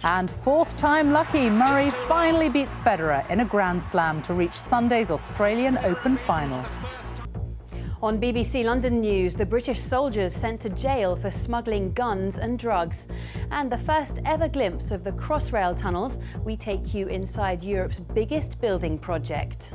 And fourth time lucky, Murray finally beats Federer in a Grand Slam to reach Sunday's Australian Open final. On BBC London News, the British soldiers sent to jail for smuggling guns and drugs. And the first ever glimpse of the Crossrail tunnels, we take you inside Europe's biggest building project.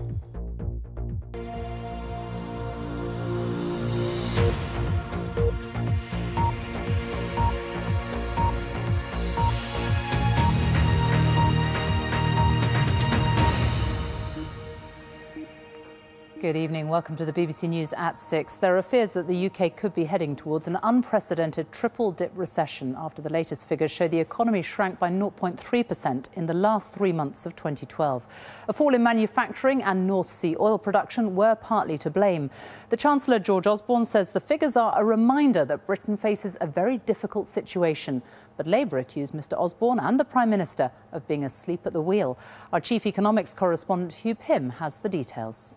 Good evening. Welcome to the BBC News at 6. There are fears that the UK could be heading towards an unprecedented triple-dip recession after the latest figures show the economy shrank by 0.3% in the last 3 months of 2012. A fall in manufacturing and North Sea oil production were partly to blame. The Chancellor, George Osborne, says the figures are a reminder that Britain faces a very difficult situation. But Labour accused Mr Osborne and the Prime Minister of being asleep at the wheel. Our chief economics correspondent, Hugh Pym, has the details.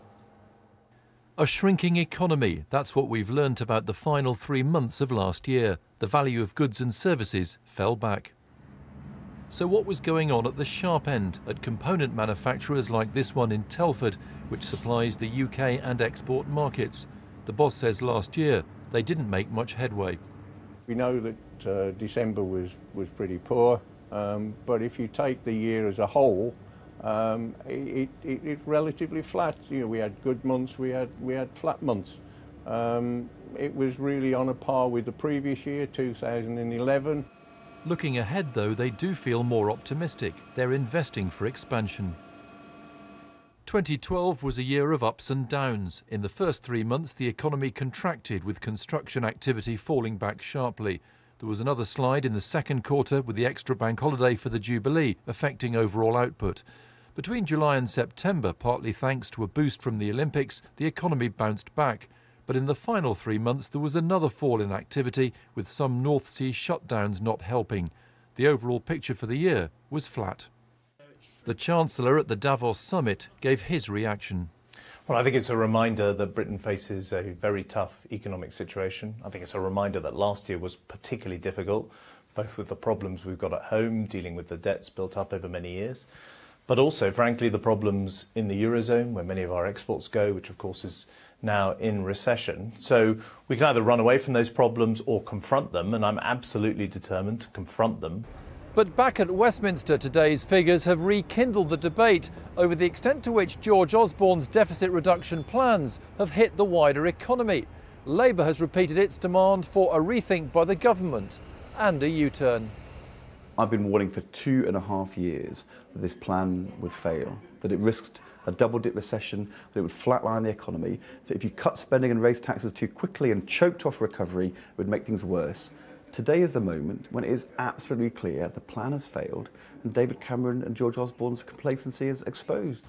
A shrinking economy, that's what we've learnt about the final 3 months of last year. The value of goods and services fell back. So what was going on at the sharp end at component manufacturers like this one in Telford, which supplies the UK and export markets? The boss says last year they didn't make much headway. We know that December was pretty poor, but if you take the year as a whole, it's relatively flat. You know, we had good months, we had flat months. It was really on a par with the previous year, 2011. Looking ahead, though, they do feel more optimistic. They're investing for expansion. 2012 was a year of ups and downs. In the first 3 months, the economy contracted, with construction activity falling back sharply. There was another slide in the second quarter, with the extra bank holiday for the Jubilee affecting overall output. Between July and September, partly thanks to a boost from the Olympics, the economy bounced back. But in the final 3 months, there was another fall in activity, with some North Sea shutdowns not helping. The overall picture for the year was flat. The Chancellor at the Davos summit gave his reaction. Well, I think it's a reminder that Britain faces a very tough economic situation. I think it's a reminder that last year was particularly difficult, both with the problems we've got at home, dealing with the debts built up over many years, but also, frankly, the problems in the Eurozone, where many of our exports go, which, of course, is now in recession. So we can either run away from those problems or confront them, and I'm absolutely determined to confront them. But back at Westminster, today's figures have rekindled the debate over the extent to which George Osborne's deficit reduction plans have hit the wider economy. Labour has repeated its demand for a rethink by the government and a U-turn. I've been warning for 2.5 years that this plan would fail, that it risked a double-dip recession, that it would flatline the economy, that if you cut spending and raise taxes too quickly and choked off recovery, it would make things worse. Today is the moment when it is absolutely clear the plan has failed and David Cameron and George Osborne's complacency is exposed.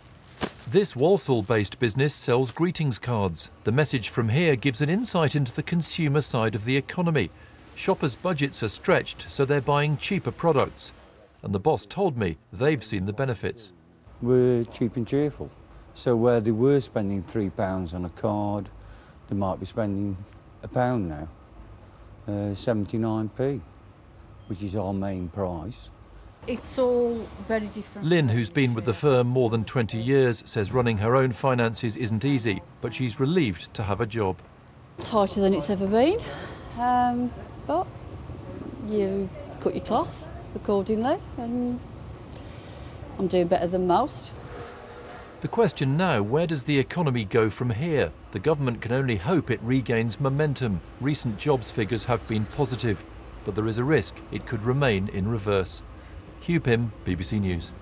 This Walsall-based business sells greetings cards. The message from here gives an insight into the consumer side of the economy. Shoppers' budgets are stretched, so they're buying cheaper products. And the boss told me they've seen the benefits. We're cheap and cheerful. So where they were spending £3 on a card, they might be spending £1 now. 79p, which is our main price. It's all very different. Lynn, who's been with the firm more than 20 years, says running her own finances isn't easy, but she's relieved to have a job. Tighter than it's ever been, but you cut your cloth accordingly, and I'm doing better than most. The question now, where does the economy go from here? The government can only hope it regains momentum. Recent jobs figures have been positive, but there is a risk it could remain in reverse. Hugh Pym, BBC News.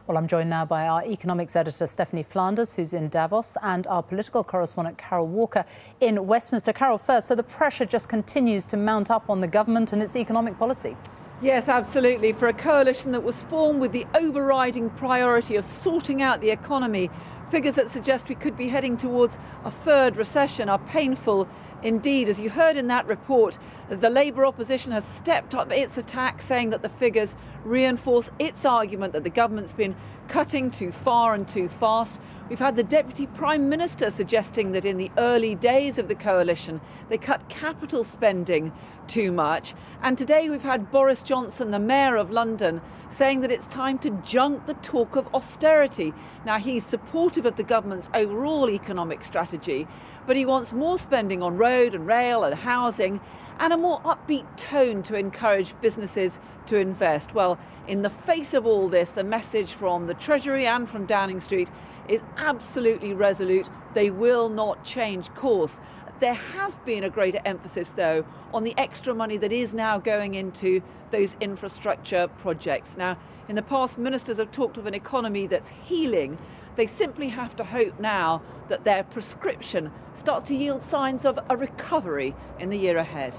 Well, I'm joined now by our economics editor, Stephanie Flanders, who's in Davos, and our political correspondent, Carol Walker, in Westminster. Carol, first, so the pressure just continues to mount up on the government and its economic policy. Yes, absolutely. For a coalition that was formed with the overriding priority of sorting out the economy Figures that suggest we could be heading towards a third recession are painful indeed. As you heard in that report, the Labour opposition has stepped up its attack, saying that the figures reinforce its argument that the government's been cutting too far and too fast. We've had the Deputy Prime Minister suggesting that in the early days of the coalition, they cut capital spending too much. And today we've had Boris Johnson, the Mayor of London, saying that it's time to junk the talk of austerity. Now, he's supportive of the government's overall economic strategy, but he wants more spending on road and rail and housing and a more upbeat tone to encourage businesses to invest. Well, in the face of all this, the message from the Treasury and from Downing Street is absolutely resolute. They will not change course. There has been a greater emphasis, though, on the extra money that is now going into those infrastructure projects. Now, in the past, ministers have talked of an economy that's healing. They simply have to hope now that their prescription starts to yield signs of a recovery in the year ahead.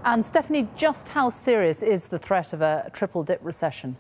And Stephanie, just how serious is the threat of a triple-dip recession?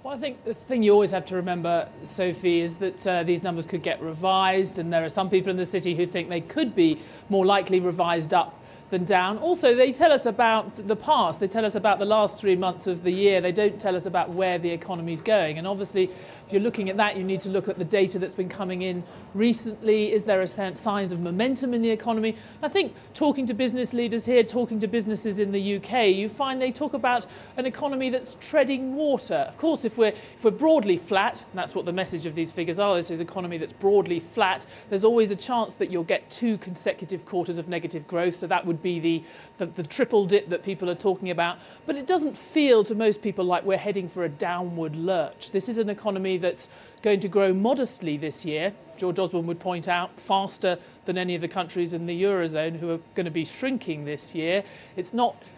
Well, I think the thing you always have to remember, Sophie, is that these numbers could get revised, and there are some people in the city who think they could be more likely revised up than down. Also, they tell us about the past. They tell us about the last 3 months of the year. They don't tell us about where the economy's going. And obviously, if you're looking at that, you need to look at the data that's been coming in recently. Is there signs of momentum in the economy? I think talking to business leaders here, talking to businesses in the UK, you find they talk about an economy that's treading water. Of course, if we're broadly flat, and that's what the message of these figures are, this is an economy that's broadly flat, there's always a chance that you'll get 2 consecutive quarters of negative growth. So that would be the triple dip that people are talking about. But it doesn't feel to most people like we're heading for a downward lurch. This is an economy that's going to grow modestly this year. George Osborne would point out faster than any of the countries in the Eurozone who are going to be shrinking this year.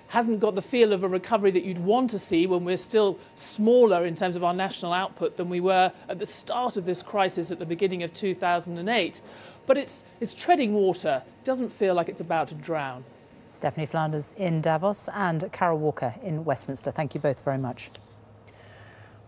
Hasn't got the feel of a recovery that you'd want to see when we're still smaller in terms of our national output than we were at the start of this crisis at the beginning of 2008. But it's treading water. It doesn't feel like it's about to drown. Stephanie Flanders in Davos and Carol Walker in Westminster. Thank you both very much.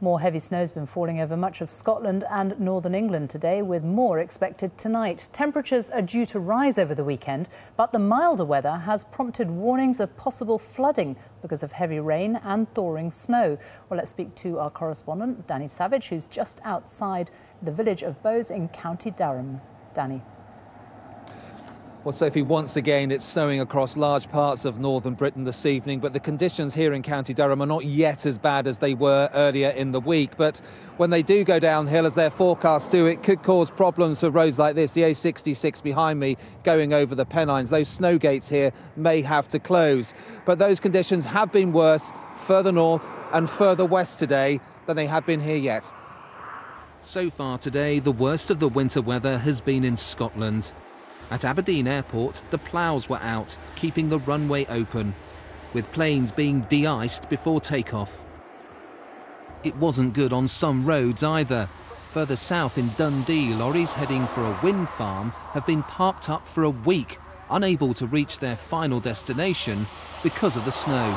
More heavy snow has been falling over much of Scotland and northern England today, with more expected tonight. Temperatures are due to rise over the weekend, but the milder weather has prompted warnings of possible flooding because of heavy rain and thawing snow. Well, let's speak to our correspondent, Danny Savage, who's just outside the village of Bowes in County Durham. Danny. Well, Sophie, once again, it's snowing across large parts of northern Britain this evening, but the conditions here in County Durham are not yet as bad as they were earlier in the week. But when they do go downhill, as their forecasts do, it could cause problems for roads like this, the A66 behind me going over the Pennines. Those snow gates here may have to close. But those conditions have been worse further north and further west today than they have been here yet. So far today, the worst of the winter weather has been in Scotland. At Aberdeen Airport, the ploughs were out, keeping the runway open, with planes being de-iced before takeoff. It wasn't good on some roads either. Further south in Dundee, lorries heading for a wind farm have been parked up for a week, unable to reach their final destination because of the snow.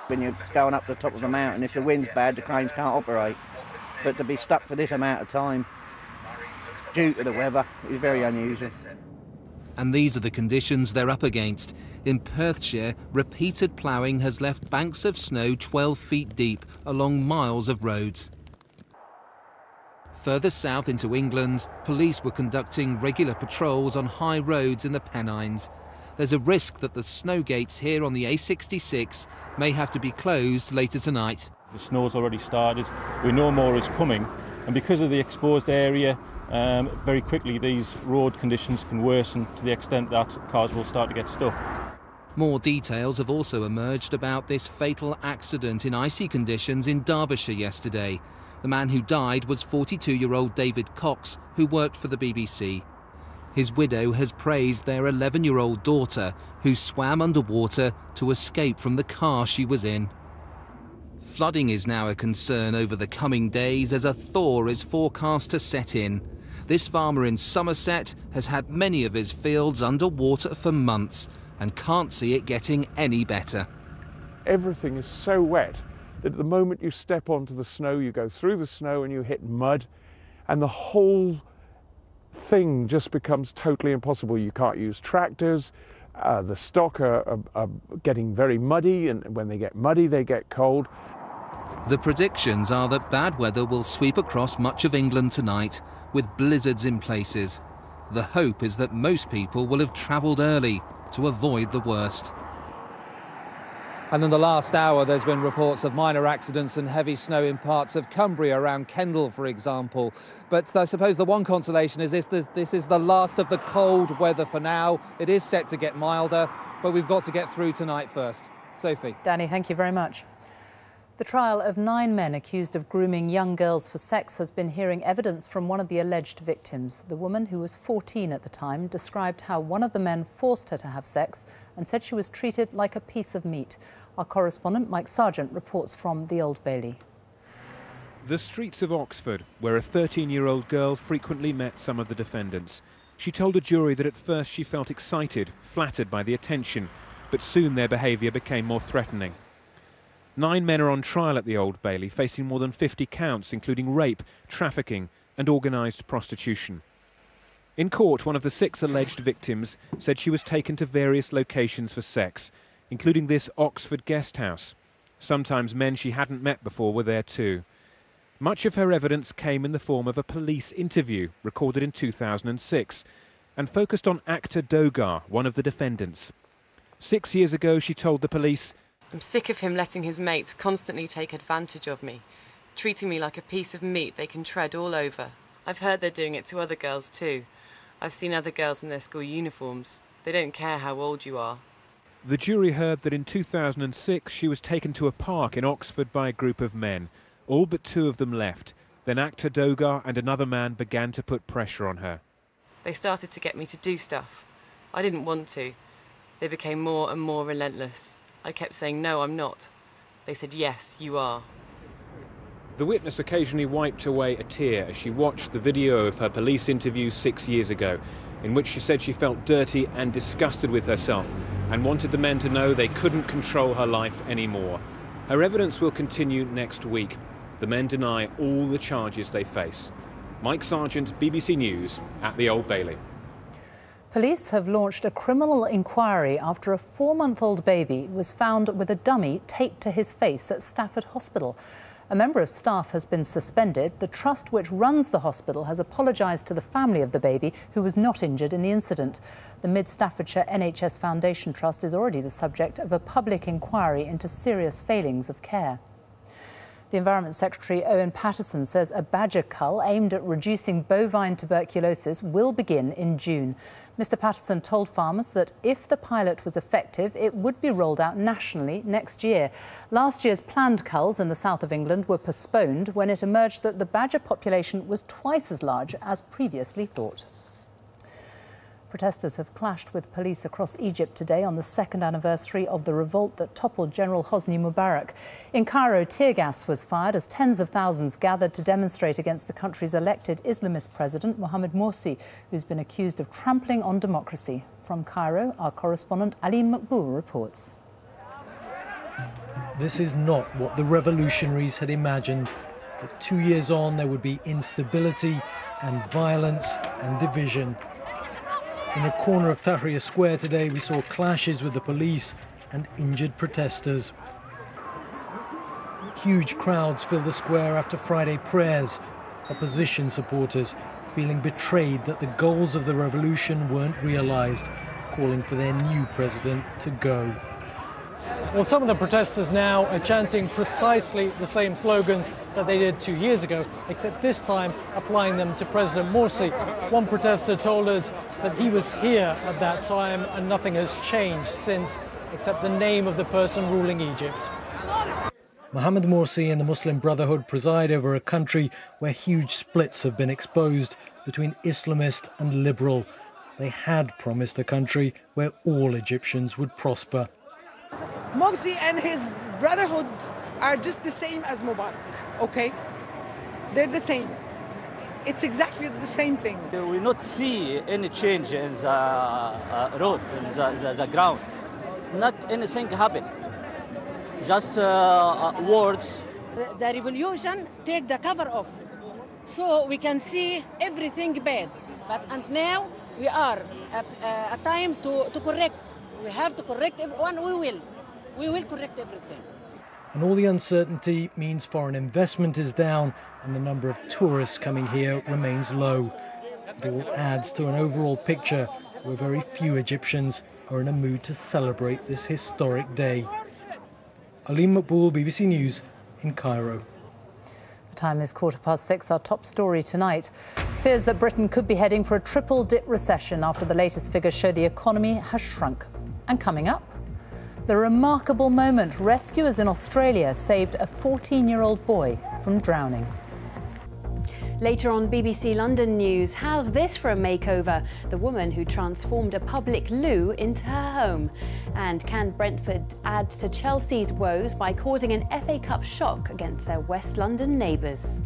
When you're going up the top of the mountain, if the wind's bad, the planes can't operate. But to be stuck for this amount of time, due to the weather, is very unusual. And these are the conditions they're up against. In Perthshire, repeated ploughing has left banks of snow 12 feet deep along miles of roads. Further south into England, police were conducting regular patrols on high roads in the Pennines. There's a risk that the snow gates here on the A66 may have to be closed later tonight. The snow's already started, we know more is coming, and because of the exposed area, very quickly these road conditions can worsen to the extent that cars will start to get stuck. More details have also emerged about this fatal accident in icy conditions in Derbyshire yesterday. The man who died was 42-year-old David Cox, who worked for the BBC. His widow has praised their 11-year-old daughter, who swam underwater to escape from the car she was in. Flooding is now a concern over the coming days as a thaw is forecast to set in. This farmer in Somerset has had many of his fields underwater for months and can't see it getting any better. Everything is so wet that at the moment you step onto the snow, you go through the snow and you hit mud, and the whole thing just becomes totally impossible. You can't use tractors. The stock are getting very muddy, and when they get muddy, they get cold. The predictions are that bad weather will sweep across much of England tonight, with blizzards in places. The hope is that most people will have travelled early to avoid the worst. And in the last hour, there's been reports of minor accidents and heavy snow in parts of Cumbria, around Kendal, for example. But I suppose the one consolation is this is the last of the cold weather for now. It is set to get milder, but we've got to get through tonight first. Sophie. Danny, thank you very much. The trial of 9 men accused of grooming young girls for sex has been hearing evidence from one of the alleged victims. The woman, who was 14 at the time, described how one of the men forced her to have sex and said she was treated like a piece of meat. Our correspondent Mike Sargent reports from the Old Bailey. The streets of Oxford, where a 13-year-old girl frequently met some of the defendants. She told a jury that at first she felt excited, flattered by the attention, but soon their behaviour became more threatening. 9 men are on trial at the Old Bailey, facing more than 50 counts, including rape, trafficking and organised prostitution. In court, one of the 6 alleged victims said she was taken to various locations for sex, including this Oxford guest house. Sometimes men she hadn't met before were there too. Much of her evidence came in the form of a police interview recorded in 2006 and focused on actor Dogar, one of the defendants. 6 years ago, she told the police, "I'm sick of him letting his mates constantly take advantage of me, treating me like a piece of meat they can tread all over. I've heard they're doing it to other girls too. I've seen other girls in their school uniforms. They don't care how old you are." The jury heard that in 2006 she was taken to a park in Oxford by a group of men. All but 2 of them left. Then actor Dogar and another man began to put pressure on her. They started to get me to do stuff. I didn't want to. They became more and more relentless. I kept saying, "No, I'm not." They said, "Yes, you are." The witness occasionally wiped away a tear as she watched the video of her police interview 6 years ago, in which she said she felt dirty and disgusted with herself and wanted the men to know they couldn't control her life anymore. Her evidence will continue next week. The men deny all the charges they face. Mike Sargent, BBC News, at the Old Bailey. Police have launched a criminal inquiry after a 4-month-old baby was found with a dummy taped to his face at Stafford Hospital. A member of staff has been suspended. The trust which runs the hospital has apologised to the family of the baby, who was not injured in the incident. The Mid Staffordshire NHS Foundation Trust is already the subject of a public inquiry into serious failings of care. The Environment Secretary Owen Paterson says a badger cull aimed at reducing bovine tuberculosis will begin in June. Mr Paterson told farmers that if the pilot was effective, it would be rolled out nationally next year. Last year's planned culls in the south of England were postponed when it emerged that the badger population was twice as large as previously thought. Protesters have clashed with police across Egypt today on the 2nd anniversary of the revolt that toppled General Hosni Mubarak. In Cairo, tear gas was fired as tens of thousands gathered to demonstrate against the country's elected Islamist president, Mohamed Morsi, who's been accused of trampling on democracy. From Cairo, our correspondent Ali Maqbool reports. This is not what the revolutionaries had imagined, that 2 years on there would be instability and violence and division. In a corner of Tahrir Square today, we saw clashes with the police and injured protesters. Huge crowds filled the square after Friday prayers, opposition supporters feeling betrayed that the goals of the revolution weren't realised, calling for their new president to go. Well, some of the protesters now are chanting precisely the same slogans that they did 2 years ago, except this time applying them to President Morsi. One protester told us that he was here at that time and nothing has changed since, except the name of the person ruling Egypt. Mohamed Morsi and the Muslim Brotherhood preside over a country where huge splits have been exposed between Islamist and liberal. They had promised a country where all Egyptians would prosper. Morsi and his brotherhood are just the same as Mubarak, okay? They're the same. It's exactly the same thing. We will not see any change in the road, in the ground. Not anything happen. Just words. The revolution take the cover off. so we can see everything bad. And now we are a time to correct. We have to correct everyone. We will correct everything. And all the uncertainty means foreign investment is down and the number of tourists coming here remains low. It all adds to an overall picture where very few Egyptians are in a mood to celebrate this historic day. Aleem Makboul, BBC News in Cairo. The time is 6:15. Our top story tonight. Fears that Britain could be heading for a triple-dip recession after the latest figures show the economy has shrunk. And coming up, the remarkable moment rescuers in Australia saved a 14-year-old boy from drowning. Later on BBC London News, how's this for a makeover? The woman who transformed a public loo into her home. And can Brentford add to Chelsea's woes by causing an FA Cup shock against their West London neighbours?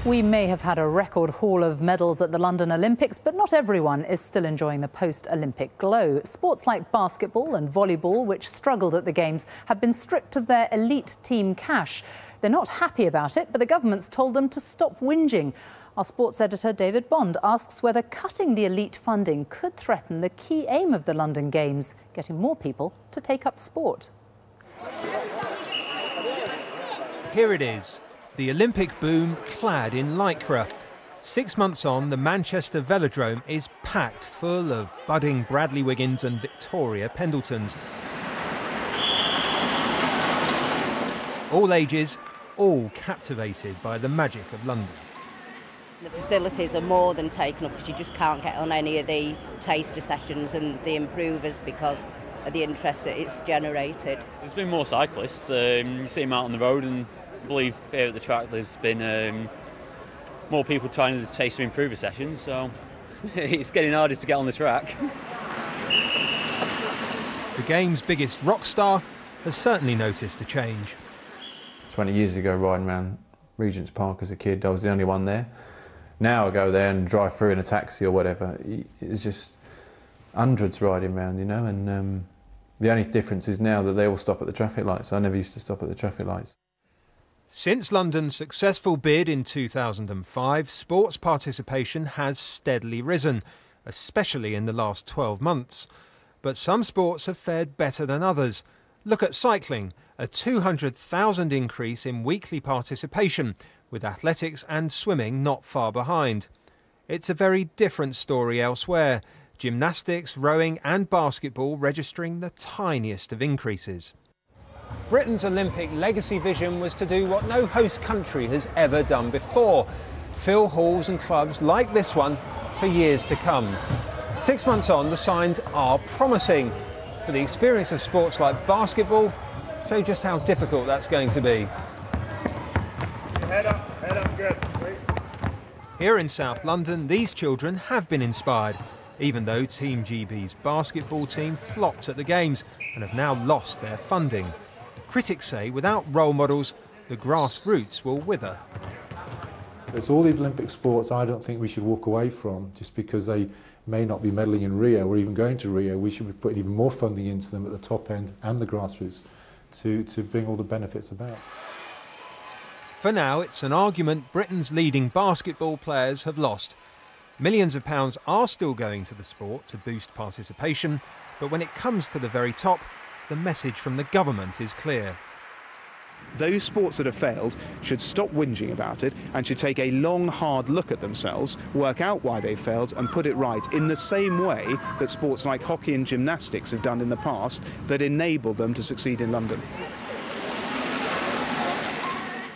We may have had a record haul of medals at the London Olympics, but not everyone is still enjoying the post-Olympic glow. Sports like basketball and volleyball, which struggled at the Games, have been stripped of their elite team cash. They're not happy about it, but the government's told them to stop whinging. Our sports editor, David Bond, asks whether cutting the elite funding could threaten the key aim of the London Games, getting more people to take up sport. Here it is. The Olympic boom clad in lycra. 6 months on, the Manchester Velodrome is packed full of budding Bradley Wiggins and Victoria Pendletons. All ages, all captivated by the magic of London. The facilities are more than taken up because you just can't get on any of the taster sessions and the improvers because of the interest that it's generated. There's been more cyclists. You see them out on the road, and I believe here at the track there's been more people trying the taster improver sessions, so it's getting harder to get on the track. The game's biggest rock star has certainly noticed a change. 20 years ago, riding around Regent's Park as a kid, I was the only one there. Now I go there and drive through in a taxi or whatever. It's just hundreds riding around, you know, and the only difference is now that they all stop at the traffic lights. I never used to stop at the traffic lights. Since London's successful bid in 2005, sports participation has steadily risen, especially in the last 12 months. But some sports have fared better than others. Look at cycling, a 200,000 increase in weekly participation, with athletics and swimming not far behind. It's a very different story elsewhere. Gymnastics, rowing and basketball registering the tiniest of increases. Britain's Olympic legacy vision was to do what no host country has ever done before, fill halls and clubs like this one for years to come. 6 months on, the signs are promising, but the experience of sports like basketball show just how difficult that's going to be. Head up, good. Here in South London, these children have been inspired, even though Team GB's basketball team flopped at the Games and have now lost their funding. Critics say without role models, the grassroots will wither. It's all these Olympic sports I don't think we should walk away from just because they may not be medaling in Rio or even going to Rio. We should be putting even more funding into them at the top end and the grassroots to bring all the benefits about. For now, it's an argument Britain's leading basketball players have lost. Millions of pounds are still going to the sport to boost participation, but when it comes to the very top, the message from the government is clear. Those sports that have failed should stop whinging about it and should take a long, hard look at themselves, work out why they failed and put it right in the same way that sports like hockey and gymnastics have done in the past that enabled them to succeed in London.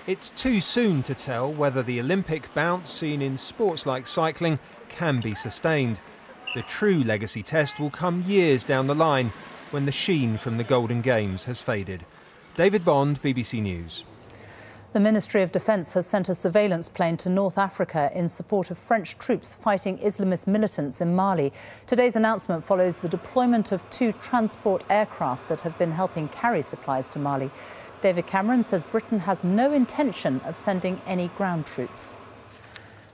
It's too soon to tell whether the Olympic bounce seen in sports like cycling can be sustained. The true legacy test will come years down the line, when the sheen from the Golden Games has faded. David Bond, BBC News. The Ministry of Defence has sent a surveillance plane to North Africa in support of French troops fighting Islamist militants in Mali. Today's announcement follows the deployment of 2 transport aircraft that have been helping carry supplies to Mali. David Cameron says Britain has no intention of sending any ground troops.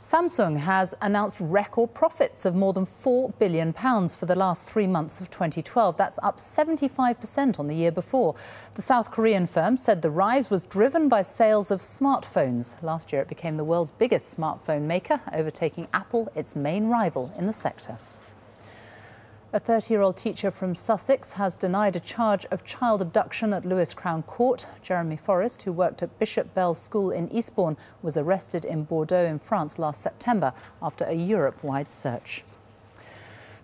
Samsung has announced record profits of more than £4 billion for the last 3 months of 2012. That's up 75% on the year before. The South Korean firm said the rise was driven by sales of smartphones. Last year it became the world's biggest smartphone maker, overtaking Apple, its main rival in the sector. A 30-year-old teacher from Sussex has denied a charge of child abduction at Lewes Crown Court. Jeremy Forrest, who worked at Bishop Bell School in Eastbourne, was arrested in Bordeaux in France last September after a Europe-wide search.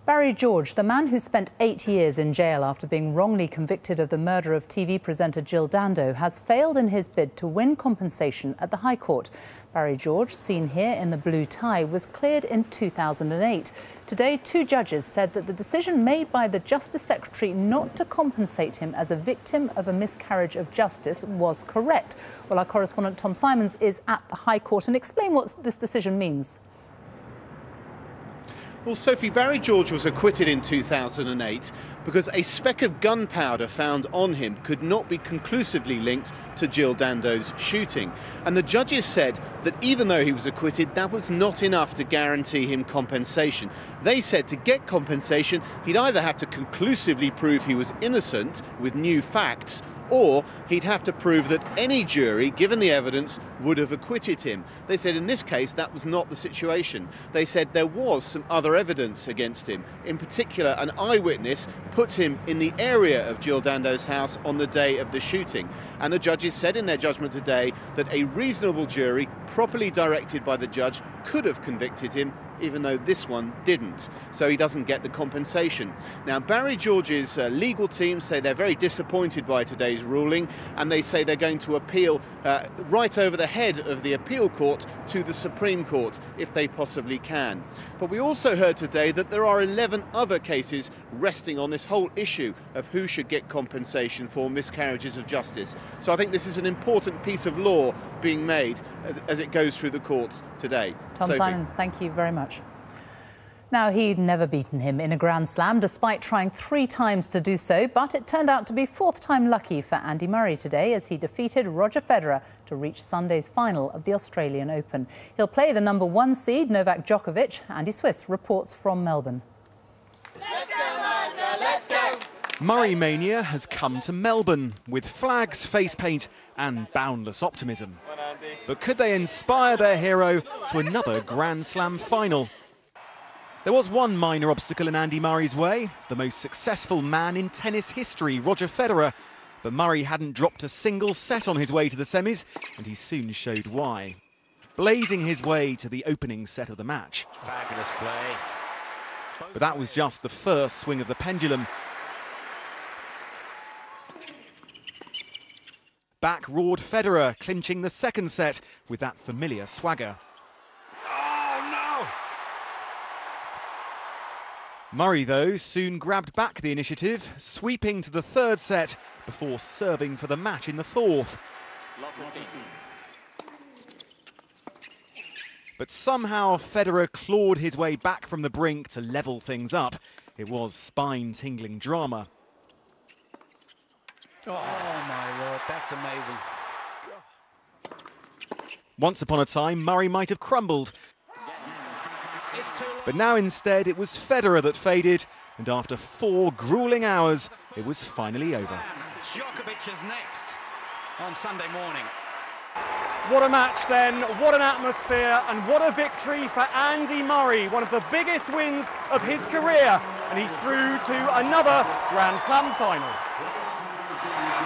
Barry George, the man who spent 8 years in jail after being wrongly convicted of the murder of TV presenter Jill Dando, has failed in his bid to win compensation at the High Court. Barry George, seen here in the blue tie, was cleared in 2008. Today, 2 judges said that the decision made by the Justice Secretary not to compensate him as a victim of a miscarriage of justice was correct. Well, our correspondent Tom Simons is at the High Court and explain what this decision means. Well, Sophie, Barry George was acquitted in 2008 because a speck of gunpowder found on him could not be conclusively linked to Jill Dando's shooting. And the judges said that even though he was acquitted, that was not enough to guarantee him compensation. They said to get compensation, he'd either have to conclusively prove he was innocent with new facts, or he'd have to prove that any jury, given the evidence, would have acquitted him. They said in this case that was not the situation. They said there was some other evidence against him. In particular, an eyewitness put him in the area of Jill Dando's house on the day of the shooting. And the judges said in their judgment today that a reasonable jury, properly directed by the judge, could have convicted him, even though this one didn't. So he doesn't get the compensation. Now, Barry George's legal team say they're very disappointed by today's ruling, and they say they're going to appeal right over the head of the appeal court to the Supreme Court, if they possibly can. But we also heard today that there are 11 other cases resting on this whole issue of who should get compensation for miscarriages of justice. So I think this is an important piece of law being made as it goes through the courts today. Tom Sophie. Simons, thank you very much. Now, he'd never beaten him in a Grand Slam, despite trying 3 times to do so, but it turned out to be 4th time lucky for Andy Murray today as he defeated Roger Federer to reach Sunday's final of the Australian Open. He'll play the #1 seed, Novak Djokovic. Andy Swiss reports from Melbourne. Let's go, Mazda, let's go! Murray Mania has come to Melbourne with flags, face paint and boundless optimism. But could they inspire their hero to another Grand Slam final? There was one minor obstacle in Andy Murray's way, the most successful man in tennis history, Roger Federer. But Murray hadn't dropped a single set on his way to the semis, and he soon showed why. Blazing his way to the opening set of the match. Fabulous play. But that was just the first swing of the pendulum. Back roared Federer, clinching the second set with that familiar swagger. Murray, though, soon grabbed back the initiative, sweeping to the 3rd set before serving for the match in the 4th. But somehow Federer clawed his way back from the brink to level things up. It was spine-tingling drama. Oh, my Lord, that's amazing. Once upon a time, Murray might have crumbled. But now instead it was Federer that faded, and after 4 grueling hours, it was finally over. Djokovic is next on Sunday morning. What a match then, what an atmosphere, and what a victory for Andy Murray, one of the biggest wins of his career, and he's through to another Grand Slam final.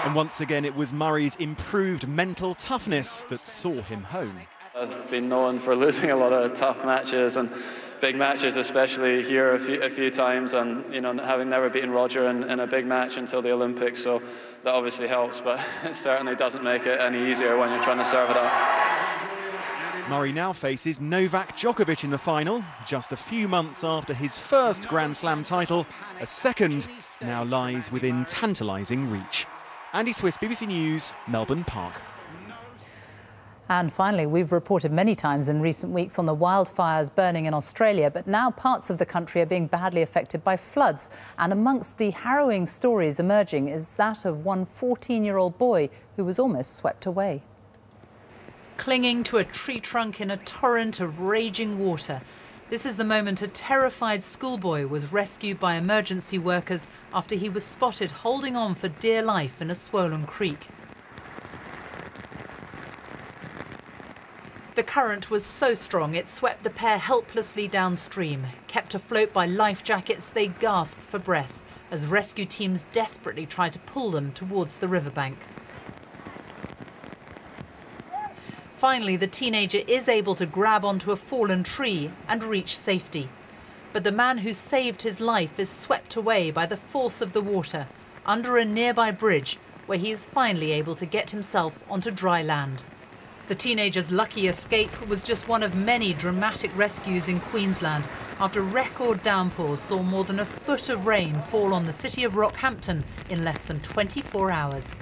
And once again it was Murray's improved mental toughness that saw him home. I've been known for losing a lot of tough matches and big matches, especially here a few times, and you know, having never beaten Roger in a big match until the Olympics, so that obviously helps, but it certainly doesn't make it any easier when you're trying to serve it up. Murray now faces Novak Djokovic in the final. Just a few months after his first Grand Slam title, a second now lies within tantalising reach. Andy Swiss, BBC News, Melbourne Park. And finally, we've reported many times in recent weeks on the wildfires burning in Australia, but now parts of the country are being badly affected by floods. And amongst the harrowing stories emerging is that of one 14-year-old boy who was almost swept away. clinging to a tree trunk in a torrent of raging water. This is the moment a terrified schoolboy was rescued by emergency workers after he was spotted holding on for dear life in a swollen creek. The current was so strong it swept the pair helplessly downstream. Kept afloat by life jackets, they gasped for breath as rescue teams desperately tried to pull them towards the riverbank. Finally, the teenager is able to grab onto a fallen tree and reach safety. But the man who saved his life is swept away by the force of the water under a nearby bridge, where he is finally able to get himself onto dry land. The teenager's lucky escape was just one of many dramatic rescues in Queensland after record downpours saw more than a foot of rain fall on the city of Rockhampton in less than 24 hours.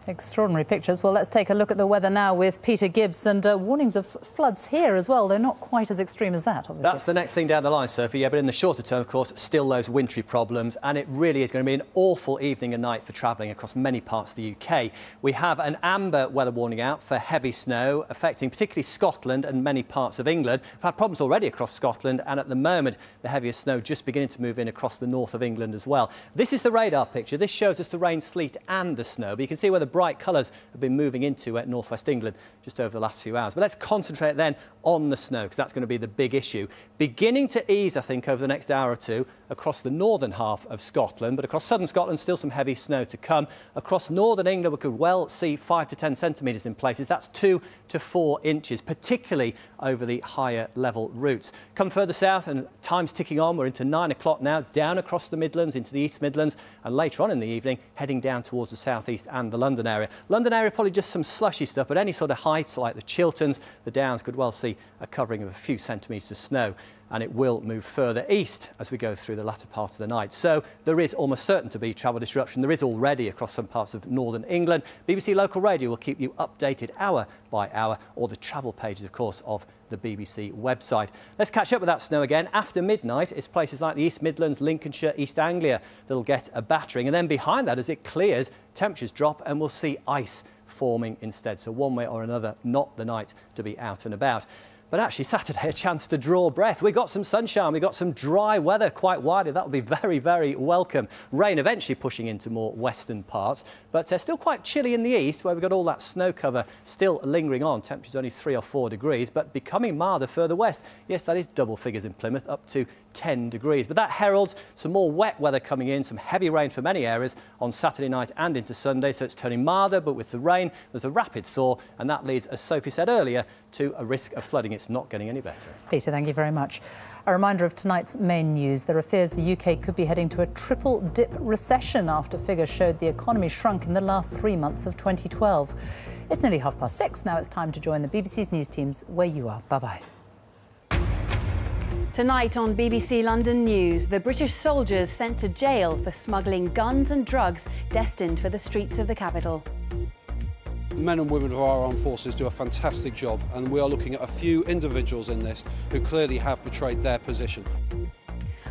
Extraordinary pictures. Well, let's take a look at the weather now with Peter Gibbs, and warnings of floods here as well. They're not quite as extreme as that, obviously. That's the next thing down the line, Sophie. Yeah, but in the shorter term, of course, still those wintry problems, and it really is going to be an awful evening and night for travelling across many parts of the UK. We have an amber weather warning out for heavy snow affecting particularly Scotland and many parts of England. We've had problems already across Scotland, and at the moment, the heaviest snow just beginning to move in across the north of England as well. This is the radar picture. This shows us the rain, sleet and the snow, but you can see where the bright colours have been moving into northwest England just over the last few hours. But let's concentrate then on the snow, because that's going to be the big issue. Beginning to ease, I think, over the next hour or two across the northern half of Scotland, but across southern Scotland still some heavy snow to come. Across northern England we could well see 5 to 10 centimetres in places. That's 2 to 4 inches, particularly over the higher level routes. Come further south and time's ticking on. We're into 9 o'clock now, down across the Midlands into the East Midlands, and later on in the evening heading down towards the southeast and the London area. London area probably just some slushy stuff, but any sort of heights like the Chilterns, the Downs could well see a covering of a few centimetres of snow, and it will move further east as we go through the latter part of the night. So there is almost certain to be travel disruption. There is already across some parts of northern England. BBC Local Radio will keep you updated hour by hour, or the travel pages, of course, of the BBC website. Let's catch up with that snow again. After midnight, it's places like the East Midlands, Lincolnshire, East Anglia that'll get a battering. And then behind that, as it clears, temperatures drop and we'll see ice forming instead. So one way or another, not the night to be out and about. But actually Saturday, a chance to draw breath. We got some sunshine, we got some dry weather quite widely. That'll be very, very welcome. Rain eventually pushing into more western parts, but still quite chilly in the east, where we've got all that snow cover still lingering on. Temperatures only 3 or 4 degrees, but becoming milder further west. Yes, that is double figures in Plymouth, up to 10 degrees. But that heralds some more wet weather coming in, some heavy rain for many areas on Saturday night and into Sunday. So it's turning milder, but with the rain, there's a rapid thaw, and that leads, as Sophie said earlier, to a risk of flooding. It's not getting any better. Peter, thank you very much. A reminder of tonight's main news. There are fears the UK could be heading to a triple dip recession after figures showed the economy shrunk in the last 3 months of 2012. It's nearly 6:30. Now it's time to join the BBC's news teams where you are. Bye-bye. Tonight on BBC London News, the British soldiers sent to jail for smuggling guns and drugs destined for the streets of the capital. Men and women of our armed forces do a fantastic job, and we are looking at a few individuals in this who clearly have betrayed their position.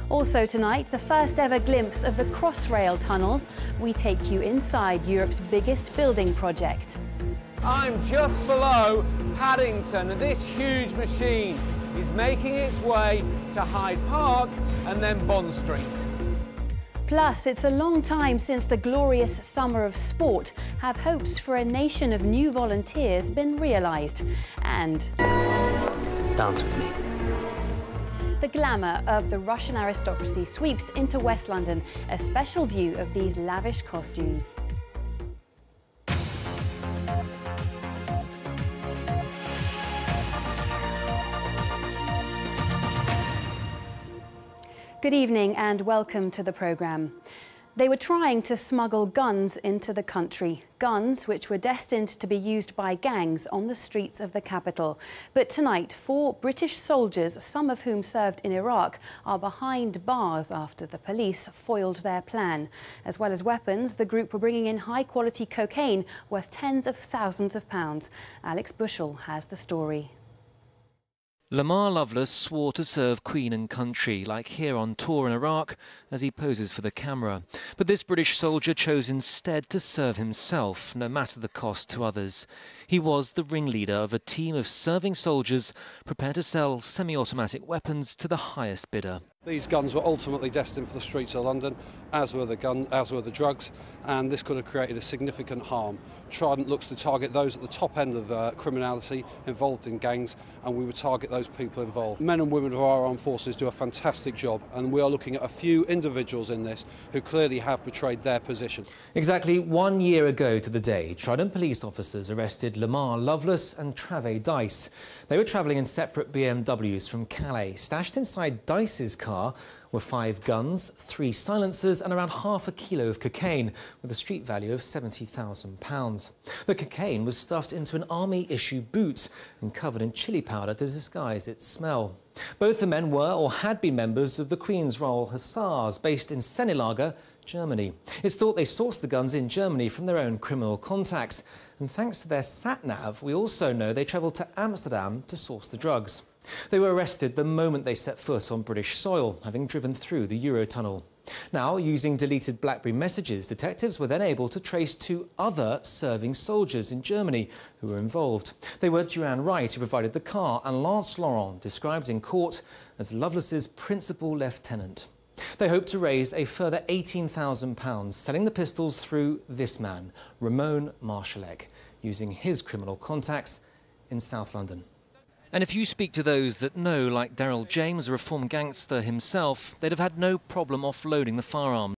Also tonight, the first ever glimpse of the Crossrail tunnels. We take you inside Europe's biggest building project. I'm just below Paddington, and this huge machine is making its way to Hyde Park and then Bond Street. Plus, it's a long time since the glorious summer of sport. Have hopes for a nation of new volunteers been realised? And dance with me. The glamour of the Russian aristocracy sweeps into West London, a special view of these lavish costumes. Good evening and welcome to the programme. They were trying to smuggle guns into the country, guns which were destined to be used by gangs on the streets of the capital. But tonight, 4 British soldiers, some of whom served in Iraq, are behind bars after the police foiled their plan. As well as weapons, the group were bringing in high-quality cocaine worth tens of thousands of pounds. Alex Bushell has the story. Lamar Loveless swore to serve Queen and country, like here on tour in Iraq, as he poses for the camera. But this British soldier chose instead to serve himself, no matter the cost to others. He was the ringleader of a team of serving soldiers prepared to sell semi-automatic weapons to the highest bidder. These guns were ultimately destined for the streets of London, as were the drugs, and this could have created a significant harm. Trident looks to target those at the top end of criminality involved in gangs, and we would target those people involved. Men and women of our armed forces do a fantastic job, and we are looking at a few individuals in this who clearly have betrayed their position. Exactly 1 year ago to the day, Trident police officers arrested Lamar Loveless and Trave Dice. They were travelling in separate BMWs from Calais. Stashed inside Dice's car were 5 guns, 3 silencers and around half a kilo of cocaine, with a street value of £70,000. The cocaine was stuffed into an army-issue boot and covered in chili powder to disguise its smell. Both the men were or had been members of the Queen's Royal Hussars, based in Sennelager, Germany. It's thought they sourced the guns in Germany from their own criminal contacts. And thanks to their sat-nav, we also know they travelled to Amsterdam to source the drugs. They were arrested the moment they set foot on British soil, having driven through the Eurotunnel. Now, using deleted BlackBerry messages, detectives were then able to trace 2 other serving soldiers in Germany who were involved. They were Duran Wright, who provided the car, and Lance Laurent, described in court as Loveless's principal lieutenant. They hope to raise a further £18,000, selling the pistols through this man, Ramon Marshallek, using his criminal contacts in South London. And if you speak to those that know, like Daryl James, a reformed gangster himself, they'd have had no problem offloading the firearms.